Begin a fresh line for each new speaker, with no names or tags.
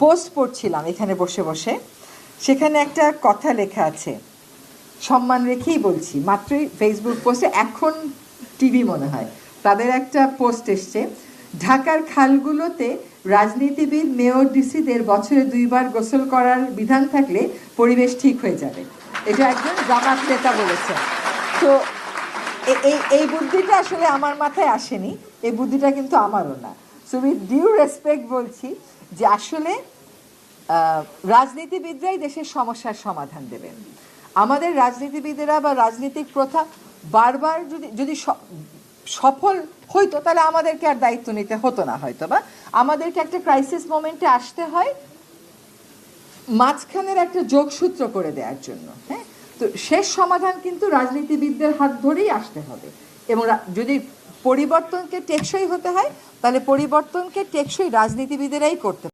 Post পড়ছিলাম এখানে বসে বসে, সেখানে একটা কথা লেখা আছে, সম্মান রেখেই বলছি, মাত্রই ফেসবুক পোস্টে, এখন টিভি মনে হয়, তাদের একটা পোস্ট এসছে, ঢাকার খালগুলোতে রাজনীতিবিদ মেয়র ডিসিদের বছরে 2 বার গোসল করার বিধান থাকলে পরিবেশ ঠিক হয়ে যাবে। এটা একজন জামাত নেতা বলেছেন। তো এই বুদ্ধিটা আসলে আমার মাথায় আসেনি, এই বুদ্ধিটা কিন্তু আমারও না। সো উইথ ডিউ রেসপেক্ট বলছি যে আসলে রাজনীতিবিদরাই দেশের সমস্যার সমাধান দেবেন। আমাদের রাজনীতিবিদেরা বা রাজনৈতিক প্রথা বারবার যদি সফল হইতো তাহলে আমাদেরকে আর দায়িত্ব নিতে হতো না, হয়তো বা আমাদেরকে একটা ক্রাইসিস মোমেন্টে আসতে হয় মাঝখানের একটা যোগসূত্র করে দেওয়ার জন্য। হ্যাঁ, তো শেষ সমাধান কিন্তু রাজনীতিবিদদের হাত ধরেই আসতে হবে, এবং যদি পরিবর্তনকে টেকসই হতে হয় তাহলে পরিবর্তনকে টেকসই রাজনীতিবিদেরাই করতে